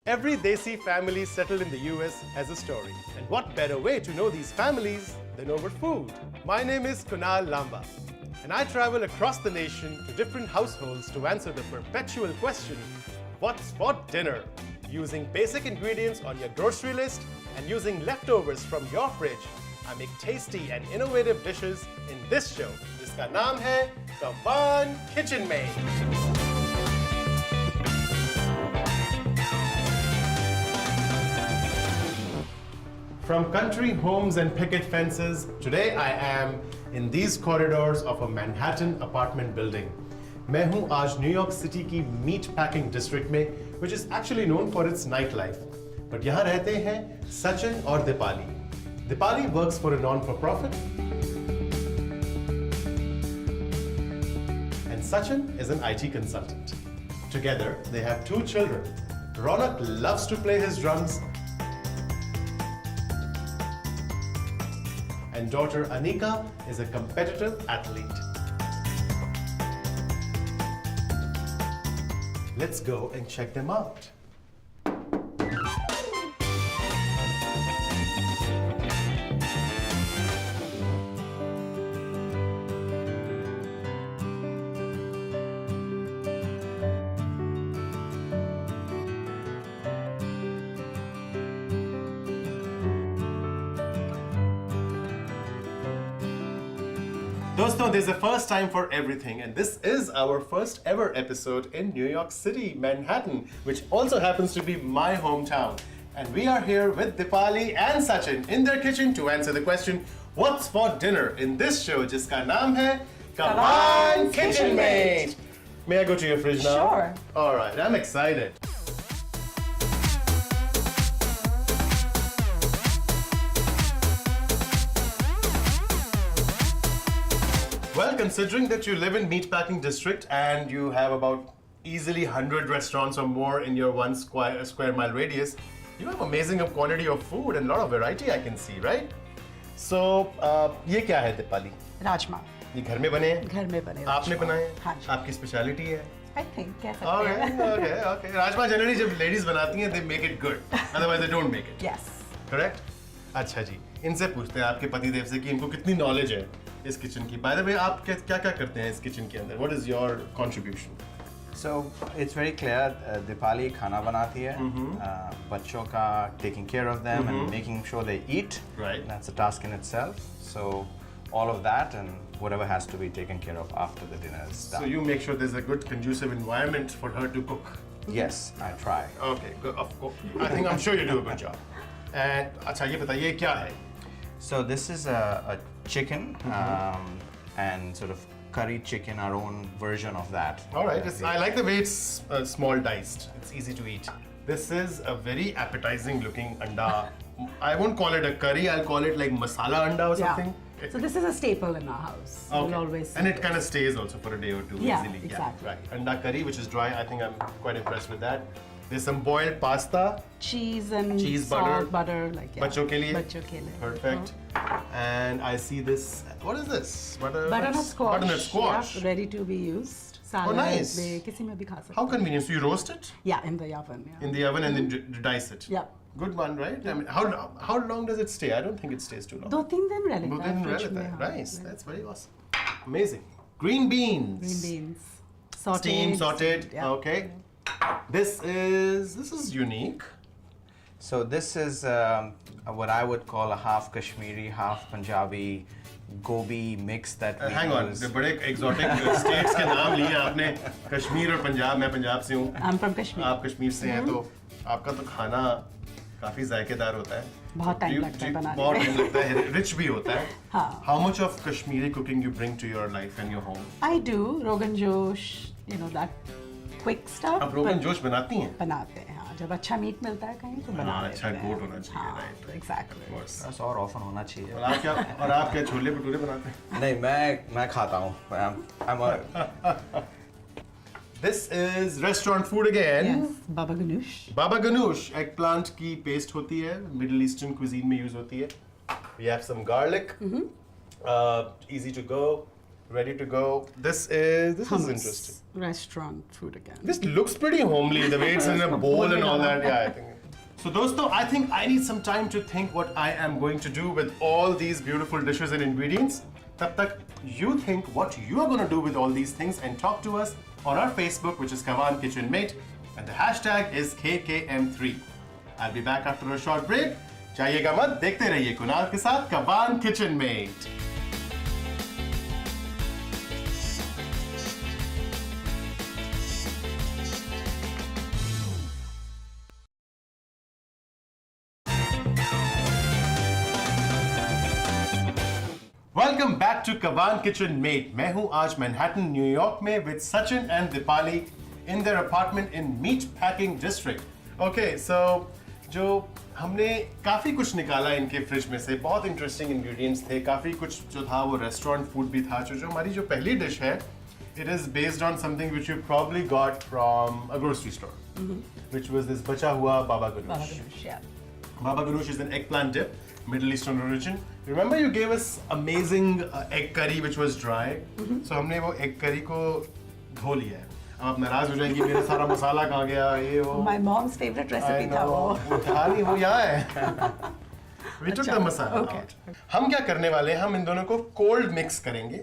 Every Desi family settled in the US has a story. And what better way to know these families than over food? My name is Kunal Lamba, and I travel across the nation to different households to answer the perpetual question, what's for dinner? Using basic ingredients on your grocery list and using leftovers from your fridge, I make tasty and innovative dishes in this show, जिसका नाम है Kawan KitchenMate. From country homes and picket fences, today I am in these corridors of a Manhattan apartment building. मैं हूँ आज New York city की meet packing district में, which is actually known for its nightlife. But यहाँ रहते हैं सचिन और Deepali. Dipali works for a non-for-profit, and Sachin is an IT consultant. Together, they have two children. Ronak loves to play his drums, and daughter Anika is a competitive athlete. Let's go and check them out. Doston, there's a first time for everything, and this is our first ever episode in New York City, Manhattan, which also happens to be my hometown. And we are here with Dipali and Sachin in their kitchen to answer the question, what's for dinner in this show, jiska naam hai Kawan KitchenMate. May I go to your fridge now? Sure. All right, I'm excited. Well, considering that you live in meatpacking district and you have about easily 100 restaurants or more in your one square mile radius, you have amazing quantity of food and a lot of variety I can see, right? So, ये क्या है दीपाली? राजमा. ये घर में बने हैं? घर में बने. आपने बनाए? हाँ जी. आपकी स्पेशलिटी है? I think कह सकते हैं. Okay. राजमा जनरली जब ladies बनाती हैं, they make it good. Otherwise they don't make it. Yes. Correct? अच्छा जी. इनसे पूछते हैं आपके पति देव से कि इनको कितनी नॉलेज है इस किचन की. By the way, आप क्या करते हैं इस किचन के अंदर? What is your contribution? So it's very clear. Dipali खाना बनाती है. बच्चों का taking care of them and making sure they eat. Right. That's a task in itself. So all of that and whatever has to be taken care of after the dinner is done. So you make sure there's a good conducive environment for her to cook. Yes, I try. Okay, good. Of course. I think I'm sure you do a good job. And अच्छा ये बताइए क्या है? So this is a chicken and sort of curry chicken, our own version of that. All right. I like the way it's small diced. It's easy to eat. This is a very appetizing looking anda. I won't call it a curry. I'll call it like masala anda or something. Yeah. So this is a staple in our house. Okay. We'll always. And it kind of stays also for a day or two Yeah, easily. exactly. Yeah, right. Anda curry, which is dry. I think I'm quite impressed with that. There's some boiled pasta. Cheese and Cheese, salt, butter, like yeah. बच्चों के लिए. बच्चों के लिए. Perfect. And I see this. What is this? Butternut squash. Butternut squash. Yeah, ready to be used. Salad nice. में किसी में भी खा सकते How convenient. So you roast it Yeah, in the oven. Yeah. in the oven and then dice it. Yeah. Good one, right? I mean, how long does it stay? I don't think it stays too long. 2-3 दिन रह लेता है Then fridge relate में, that. हाँ. Nice. That's very awesome. Amazing. Green beans. Green beans. Sauteed. Steamed, sauteed. Yeah. Okay. This is unique. So this is what I would call a half Kashmiri, half Punjabi gobi mix that we Hang on, use. the बड़े exotic states के नाम लिए आपने. कश्मीर और पंजाब. मैं पंजाब से हूँ. I'm from Kashmir. आप कश्मीर से हैं तो आपका तो खाना काफी जायकेदार होता है. बहुत टाइम लगता है बनाने बहुत में. टाइम लगता है. Rich भी होता है. हाँ. How much of Kashmiri cooking you bring to your life and your home? I do Rogan Josh, that quick stuff. आप रोगन but जोश बनाती हैं? बनाते हैं. हाँ, जब अच्छा मीट मिलता है कहीं तो बना लेते अच्छा हैं. गोट होना चाहिए, हाँ, right? Exactly. बस और often होना चाहिए. और आप क्या छोले भटूरे बनाते हैं? नहीं, मैं खाता हूँ. I'm a This is restaurant food again. Yes, baba ganoush. Baba ganoush, eggplant की paste होती है, Middle Eastern cuisine में use होती है. We have some garlic, easy to go, ready to go. This is Hummus. interesting. restaurant food again. This looks pretty homely, the way it's in a bowl and all that. Yeah, I think. So, dosto, I think I need some time to think what I am going to do with all these beautiful dishes and ingredients. Tab tak, you think what you are going to do with all these things and talk to us on our Facebook, which is Kawan KitchenMate, and the hashtag is KKM3. I'll be back after a short break. जाइएगा मत, देखते रहिए कुणाल के साथ Kawan KitchenMate. Welcome back to Kawan KitchenMate. मैं हूँ आज Manhattan, New York में with Sachin and Dipali in their apartment in Meatpacking District. Okay, so जो हमने काफ़ी कुछ निकाला इनके फ्रिज में से, बहुत इंटरेस्टिंग इंग्रेडिएंट्स थे, काफ़ी कुछ जो था वो रेस्टोरेंट फूड भी था. जो हमारी जो पहली डिश है, it is based on something which you probably got from a grocery store, which was this बचा हुआ baba ganoush. Baba ganoush, yeah. Baba ganoush is an eggplant dip, Middle Eastern origin. Remember you gave us amazing egg curry which was dry. So हमने वो egg curry को धो लिया है. अब आप नाराज हो जाएंगी, मेरा सारा मसाला कहाँ गया, ये वो. My mom's favorite recipe था वो. था नहीं, वो यहाँ है. We took the masala out. हम क्या करने वाले हैं? हम इन दोनों को cold mix करेंगे,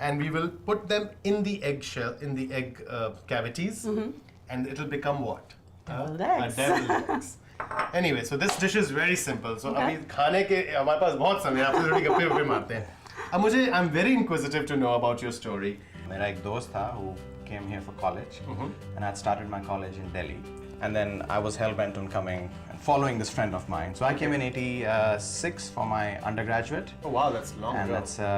and we will put them in the egg shell, in the egg cavities, and it'll become what? Deviled eggs. Deviled eggs. Anyway, so this dish is very simple. So अभी खाने के हमारे पास बहुत समय है, आपसे थोड़ी गप्पे वप्पे मारते हैं. अब मुझे I'm very inquisitive to know about your story. मेरा एक दोस्त था who came here for college, and I had started my college in Delhi. And then I was hell-bent on coming and following this friend of mine. So I came in '86 for my undergraduate. Oh wow, that's long And ago.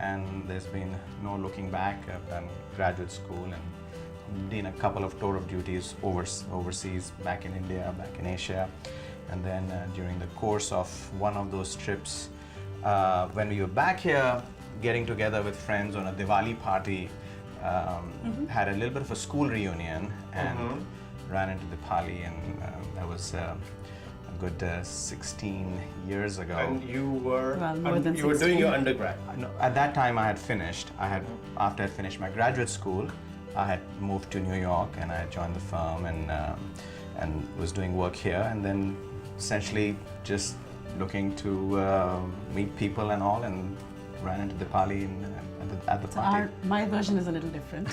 and there's been no looking back. I've done graduate school and done a couple of tour of duties overseas, back in India, back in Asia. And then during the course of one of those trips, when we were back here, getting together with friends on a Diwali party, had a little bit of a school reunion and ran into Dipali, and that was a good 16 years ago. And you were Well, more than you were doing 16. your undergrad. No, at that time I had finished. After I finished my graduate school, I had moved to New York and I joined the firm and was doing work here, and then essentially just looking to meet people and all, and ran into Dipali at the party. My version is a little different.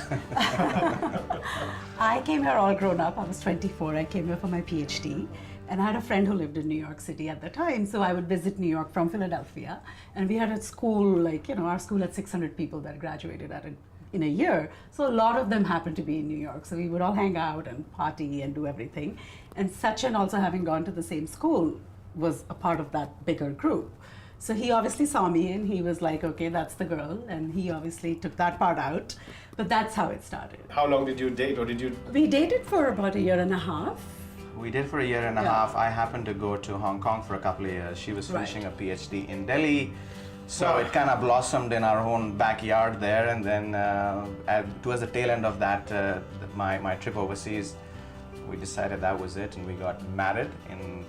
I came here all grown up. I was 24. I came here for my PhD. And I had a friend who lived in New York City at the time. So I would visit New York from Philadelphia. And we had a school, like, our school had 600 people that graduated in a year. So a lot of them happened to be in New York. So we would all hang out and party and do everything. And Sachin, also having gone to the same school, was a part of that bigger group. So he obviously saw me and he was like, okay, that's the girl. And he obviously took that part out. But that's how it started. How long did you date, or did you? We dated for about a year and a half. We did for a year and a Yeah. half. I happened to go to Hong Kong for a couple of years. She was finishing a PhD in Delhi. So Wow. it kind of blossomed in our own backyard there. And then towards the tail end of that, my trip overseas, we decided that was it. And we got married in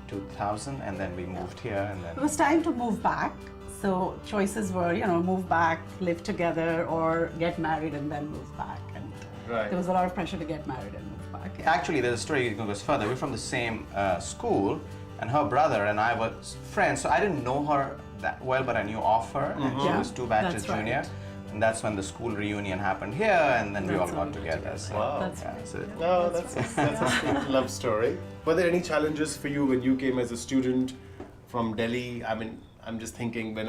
2000. And then we moved here. And It then was time to move back. So choices were, move back, live together, or get married and then move back. And Right. there was a lot of pressure to get married and move back. Yeah. actually, there's a story that goes further. We're from the same school. And her brother and I were friends. So I didn't know her that well, but I knew of her. And she Yeah, was 2 batches that's right. junior. And that's when the school reunion happened here, and then we all That's got when we together. got So, Wow. That's yeah, right. so No, that's a sweet love story. Were there any challenges for you when you came as a student from Delhi? I mean, I'm just thinking when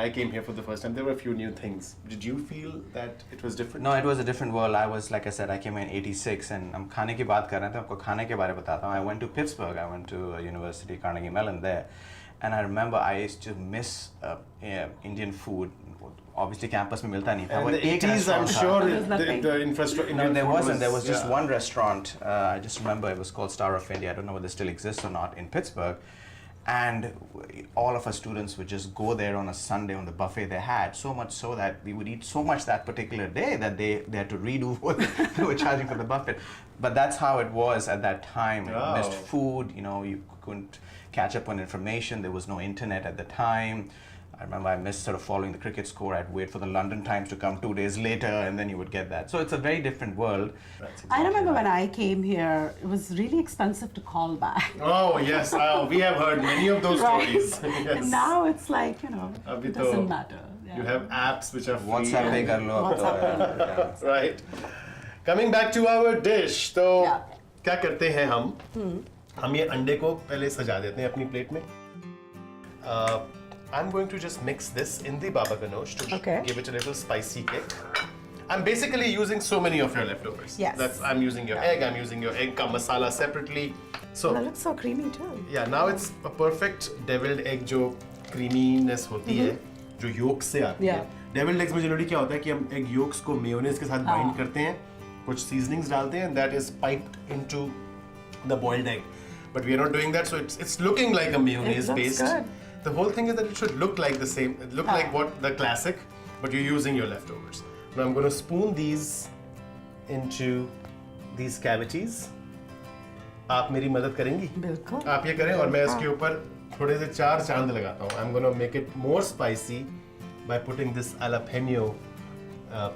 I came here for the first time, there were a few new things. Did you feel that it was different? No, it was a different world. I was, like I said, I came in '86, and I'm खाने की बात कर रहे थे. आपको खाने के बारे में बताता हूँ. I went to Pittsburgh. I went to a university, Carnegie Mellon there, and I remember I used to miss Indian food. Obviously, campus में मिलता नहीं था. And वो the एक 80s, I'm restaurant था. sure There was nothing. the infrastructure. No, there wasn't. There was just yeah. one restaurant. I just remember it was called Star of India. I don't know whether it still exists or not in Pittsburgh. And all of our students would just go there on a Sunday on the buffet they had, so much so that we would eat so much that particular day that they had to redo what they were charging for the buffet. But that's how it was at that time. You Wow. missed food, you couldn't catch up on information. There was no internet at the time. I remember I missed sort of following the cricket score. I'd wait for the London Times to come 2 days later, and then you would get that. So it's a very different world. I remember when I came here, it was really expensive to call back. Oh yes, we have heard many of those stories. Yes. And now it's like, it Abhi to doesn't matter. Yeah. You have apps which are free. WhatsApp pe kar lo ab to, yeah. Right. Coming back to our dish, तो Yeah. क्या करते हैं हम ये अंडे को पहले सजा देते हैं अपनी प्लेट में. I'm going to just mix this in the baba ganoush to give it a little spicy kick. I'm basically using so many of your leftovers. Yes. I'm using your egg, I'm using your egg ka masala separately. So That looks so creamy too. yeah, now it's a perfect deviled egg जो creaminess होती है, जो yolk से आती है. Deviled eggs में generally क्या होता है कि हम egg yolks को mayonnaise के साथ bind करते हैं, कुछ seasonings डालते हैं, and that is piped into the boiled egg. But we are not doing that, so it's looking like a mayonnaise based. Good. The whole thing is that it should look like the same, look like what the classic, but you're using your leftovers. Now I'm going to spoon these into these cavities. आप मेरी मदद करेंगी? बिल्कुल. आप ये करें और मैं इसके ऊपर थोड़े से 4 चांद लगाता हूँ. I'm going to make it more spicy by putting this jalapeno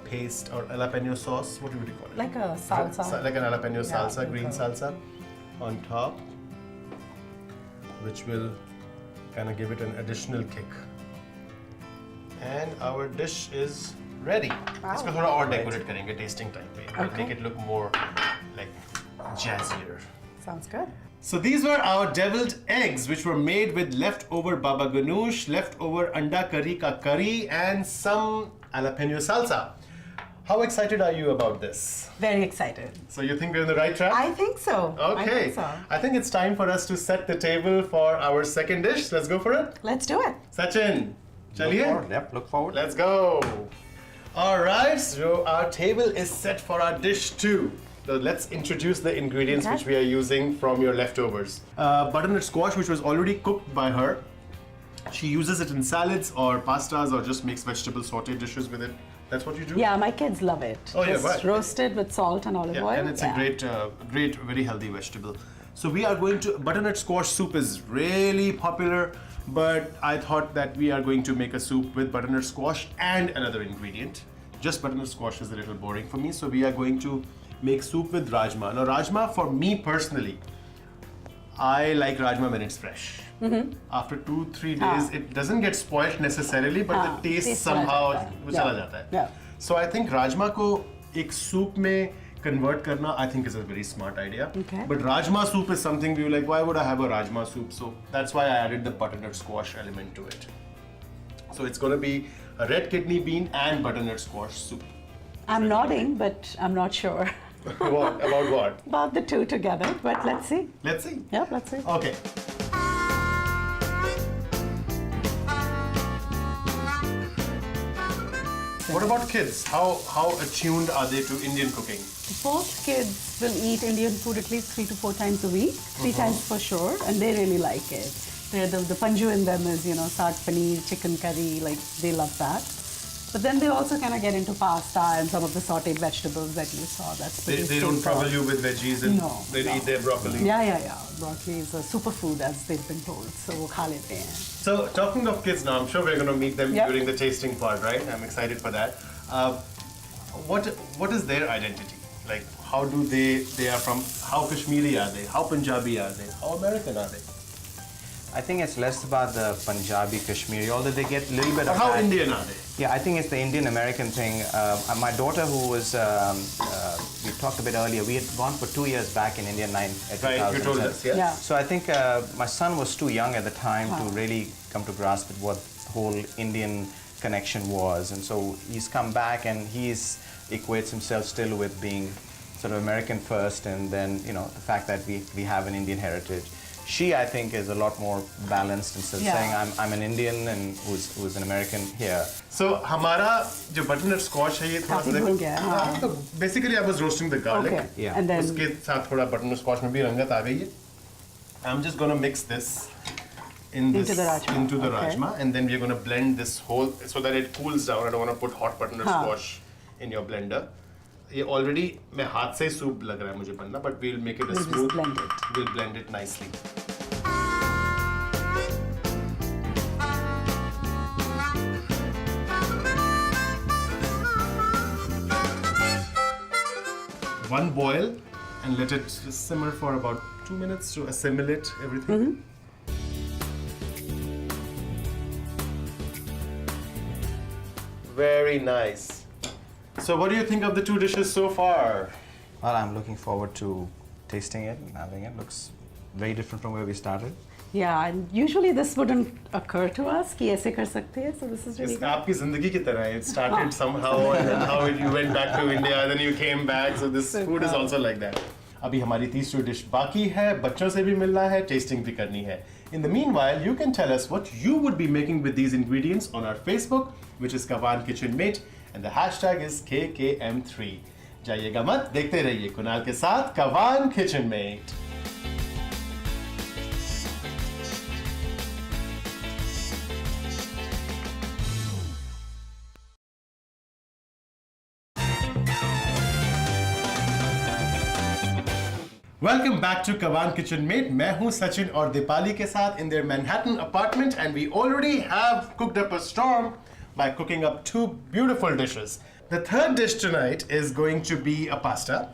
paste or jalapeno sauce. What would you call it? Like a salsa. Like an jalapeno salsa, green बिल्कुल. salsa on top, which will kind of give it an additional kick. And our dish is ready. इसको थोड़ा और decorate करेंगे tasting time पे. We'll make it look more like jazzier. Sounds good. So these were our deviled eggs, which were made with leftover baba ganoush, leftover anda curry ka curry, and some jalapeno salsa. How excited are you about this? Very excited. So you think we're on the right track? I think so. Okay. I think so. I think it's time for us to set the table for our second dish. Let's go for it. Let's do it. Sachin, Look chaliye. forward. Yep, look forward. Let's go. All right, so our table is set for our dish 2. So let's introduce the ingredients which we are using from your leftovers. Butternut squash, which was already cooked by her. She uses it in salads or pastas or just makes vegetable sauté dishes with it. That's what you do? Yeah, my kids love it. Oh, yeah, Just right. roasted with salt and olive oil. And it's a great, very healthy vegetable. So we are going to, butternut squash soup is really popular, but I thought that we are going to make a soup with butternut squash and another ingredient. Just butternut squash is a little boring for me, so we are going to make soup with rajma. Now rajma, for me personally, I like rajma when it's fresh. After 2-3 days, it doesn't get spoiled necessarily, but the taste somehow chala jata hai. Yeah. So I think rajma ko ek soup mein convert karna, I think is a very smart idea. Okay. But rajma soup is something we were like, why would I have a rajma soup? So that's why I added the butternut squash element to it. So it's going to be a red kidney bean and butternut squash soup. I'm nodding, but I'm not sure What? About what? about the two together. But let's see. Let's see. Yep, let's see. Okay. What about kids? How attuned are they to Indian cooking? Both kids will eat Indian food at least 3 to 4 times a week, 3 times for sure, and they really like it. The panju in them is, saag paneer, chicken curry, like they love that. But then they also kind of get into pasta and some of the sauteed vegetables that you saw. That's pretty They don't simple. trouble you with veggies and No, they no. eat their broccoli. Yeah. Broccoli is a superfood, as they've been told. So wo kha lete hain. So talking of kids now, I'm sure we're going to meet them Yep. during the tasting part, right? I'm excited for that. What is their identity? Like, how do they are from? How Kashmiri are they? How Punjabi are they? How American are they? I think it's less about the Punjabi, Kashmiri, although they get a little bit Or of how that. Indian are they? Yeah, I think it's the Indian-American thing. My daughter, who was, we talked a bit earlier, we had gone for 2 years back in India, Right, you told us, yeah. Yeah. So I think my son was too young at the time to really come to grasp with what the whole Indian connection was. And so he's come back and equates himself still with being sort of American first, and then, the fact that we have an Indian heritage. She, I think, is a lot more balanced instead of saying I'm an Indian and who's an American here. So हमारा जो butternut squash है ये थोड़ा सा काफी भून गया है, हाँ. तो basically I was roasting the garlic. Okay. Yeah. And then उसके साथ थोड़ा butternut squash में भी रंगत आ गई है. I'm just gonna mix this into the rajma, and then we're gonna blend this whole so that it cools down. I don't want to put hot butternut squash in your blender. ये already मैं हाथ से soup लग रहा है मुझे बनना, but we'll make it We'll smooth. just blend it. We'll blend it nicely. one boil and let it simmer for about 2 minutes to assimilate everything. Very nice. So what do you think of the two dishes so far? Well, I'm looking forward to tasting it and having it. Looks very different from where we started. Yeah, and usually this wouldn't occur to us कि ऐसे कर सकते हैं. So this is really It's good. आपकी जिंदगी की तरह है. It started somehow and then how you went back to India and then you came back. So this food is also like that. अभी हमारी तीसरी डिश बाकी है. बच्चों से भी मिलना है, tasting भी करनी है. In the meanwhile, you can tell us what you would be making with these ingredients on our Facebook, which is Kawan KitchenMate, and the hashtag is KKM3. जाइएगा मत, देखते रहिए कुणाल के साथ Kawan KitchenMate. Welcome back to Kawan KitchenMate. मैं हूँ सचिन और दीपाली के साथ in their Manhattan apartment, and we already have cooked up a storm by cooking up two beautiful dishes. The third dish tonight is going to be a pasta.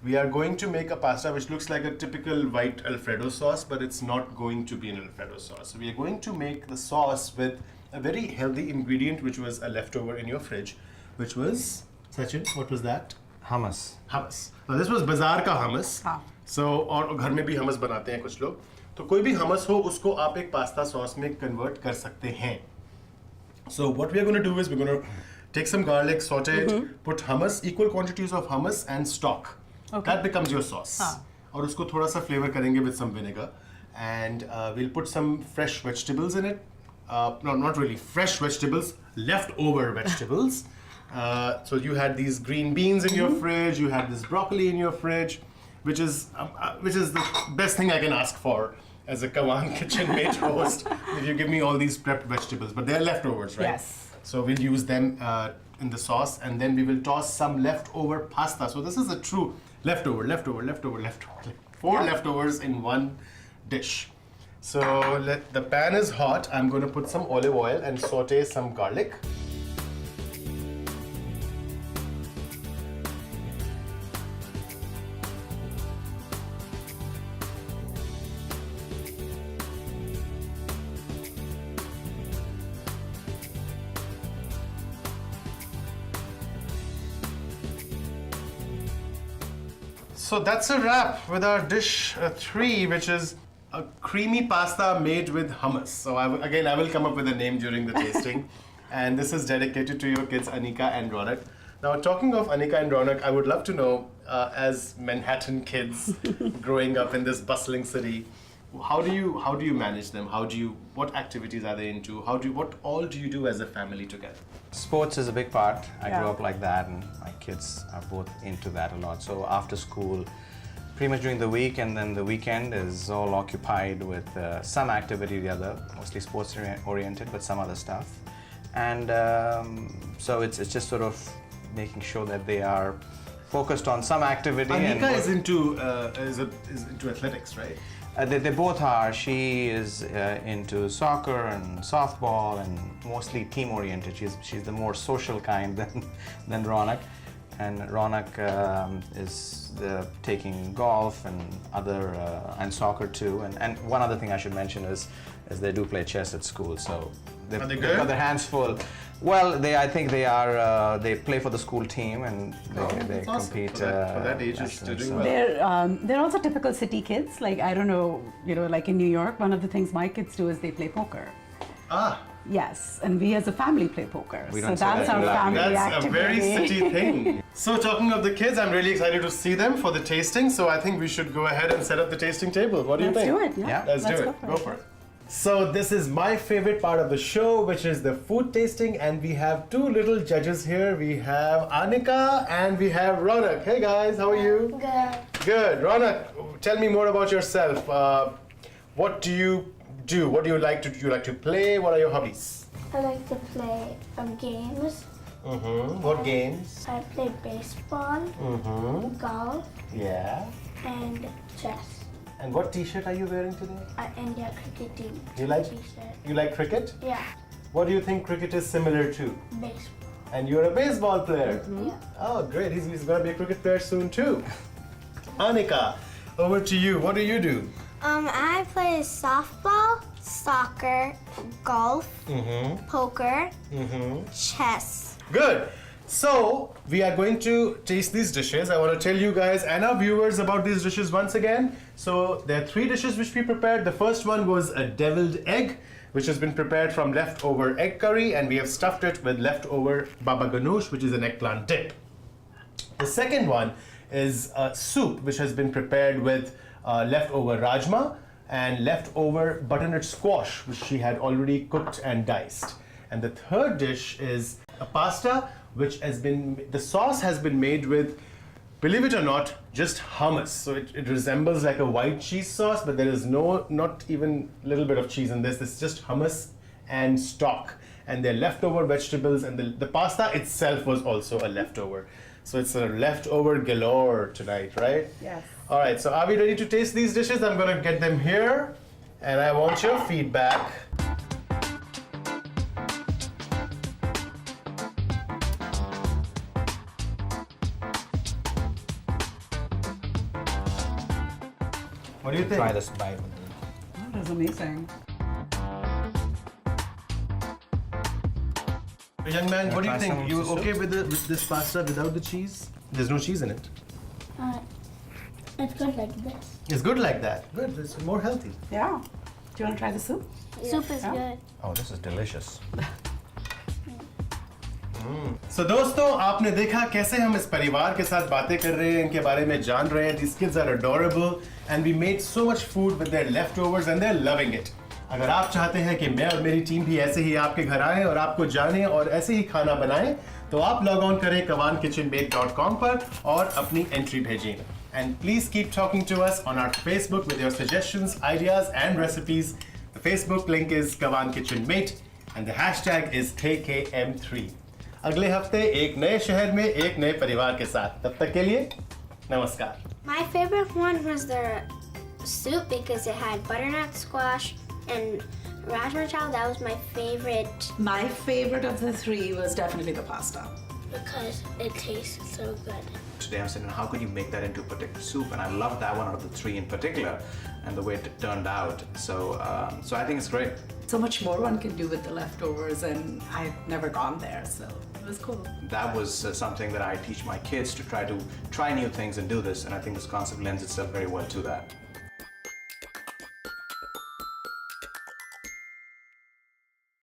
We are going to make a pasta which looks like a typical white Alfredo sauce, but it's not going to be an Alfredo sauce. So we are going to make the sauce with a very healthy ingredient which was a leftover in your fridge, which was, Sachin, what was that? Hummus. Hummus. Now this was बाजार का hummus. हाँ. So और घर में भी hummus बनाते हैं कुछ लोग. तो कोई भी hummus हो उसको आप एक पास्ता सॉस में convert कर सकते हैं. So what we are going to do is we're going to take some garlic, saute it, put hummus, equal quantities of hummus and stock. Okay. That becomes your sauce. हाँ. और उसको थोड़ा सा flavor करेंगे with some vinegar, and we'll put some fresh vegetables in it. No, not really fresh vegetables, leftover vegetables. So you had these green beans in your fridge, you had this broccoli in your fridge, which is the best thing I can ask for as a Kawan KitchenMate host. If you give me all these prepped vegetables, but they're leftovers, right? Yes. So we'll use them in the sauce, and then we will toss some leftover pasta. So this is a true leftover. 4 leftovers in one dish. So the pan is hot. I'm going to put some olive oil and saute some garlic. So that's a wrap with our dish 3, which is a creamy pasta made with hummus. So I will come up with a name during the tasting. And this is dedicated to your kids, Anika and Ronak. Now, talking of Anika and Ronak, I would love to know, as Manhattan kids growing up in this bustling city, how do you manage them? What activities are they into? What all do you do as a family together? Sports is a big part. I grew Yeah. up like that, and my kids are both into that a lot. So after school, pretty much during the week and then the weekend is all occupied with some activity or the other, mostly sports oriented, but some other stuff. And so it's just sort of making sure that they are focused on some activity. Anika is into athletics, right? They both are. She is into soccer and softball and mostly team oriented. She's the more social kind than Ronak. And Ronak is taking golf and and soccer too. And one other thing I should mention is they do play chess at school. So Are they they've good? got their hands full. Well, I think they are. They play for the school team and they that's awesome. compete. For that age, it's nationally, doing so- well. They're also typical city kids. Like, I don't know, like in New York, one of the things my kids do is they play poker. Ah, Yes, and we as a family play poker. We so don't say that's that our in Latin. family that's a very activity. city thing. So talking of the kids, I'm really excited to see them for the tasting. So I think we should go ahead and set up the tasting table. What do you Let's think? do it. Yeah. Yeah. Let's do it. Go for it. So this is my favorite part of the show, which is the food tasting, and we have two little judges here. We have Anika and we have Ronak. Hey guys, how are you? Good. Good. Ronak, tell me more about yourself. What do you do? What do you like to do? You like to play? What are your hobbies? I like to play games. What games? I play baseball, golf, Yeah. and chess. And what T-shirt are you wearing today? India cricket team. You like T-shirt. you like cricket? Yeah, What do you think cricket is similar to? baseball. And you're a baseball player. Yeah. Oh, great. He's going to be a cricket player soon too. Anika, over to you. What do you do? I play softball, soccer, golf, poker, chess. Good. So, we are going to taste these dishes. I want to tell you guys and our viewers about these dishes once again. So, there are 3 dishes which we prepared. The first one was a deviled egg, which has been prepared from leftover egg curry, and we have stuffed it with leftover baba ganoush, which is an eggplant dip. The second one is a soup, which has been prepared with leftover rajma and leftover butternut squash, which she had already cooked and diced. And the third dish is a pasta, which has been, the sauce has been made with, believe it or not, just hummus. So it resembles like a white cheese sauce, but there is not even a little bit of cheese in this. This is just hummus and stock. And they're leftover vegetables, and the pasta itself was also a leftover. So it's a leftover galore tonight, right? Yes. All right, so are we ready to taste these dishes? I'm gonna get them here, and I want your feedback. What do you think? Try this bite. Oh, that's amazing. Young man, what do you try some think? of You the soup? okay with this pasta without the cheese? There's no cheese in it. It's good like this. It's good like that. Good, it's more healthy. Yeah. Do you want to try the soup? Soup is Yeah. good. Oh, this is delicious. So दोस्तों, आपने देखा कैसे हम इस परिवार के साथ बातें कर रहे हैं, इनके बारे में जान रहे हैं. These kids are adorable and we made so much food with their leftovers and they're loving it. अगर आप चाहते हैं कि मैं और मेरी टीम भी ऐसे ही आपके घर आए और आपको जाने और ऐसे ही खाना बनाएं, तो आप लॉग ऑन करें kawankitchenmate.com पर और अपनी एंट्री भेजें. And please keep talking to us on our Facebook with your suggestions, ideas and recipes. The Facebook link is Kawan KitchenMate and the hashtag is KKM3. अगले हफ्ते एक नए शहर में एक नए परिवार के साथ. तब तक के लिए नमस्कार. My favorite one was the soup because it had butternut squash and rajma chawal. That was my favorite My favorite of the 3 was definitely the pasta. because it tastes so good. Today I'm saying, how could you make that into a particular soup? And I love that one out of the 3 in particular, and the way it turned out. So, so I think it's great. So much more one can do with the leftovers, and I've never gone there, so it was cool. That was something that I teach my kids to try new things and do this, and I think this concept lends itself very well to that.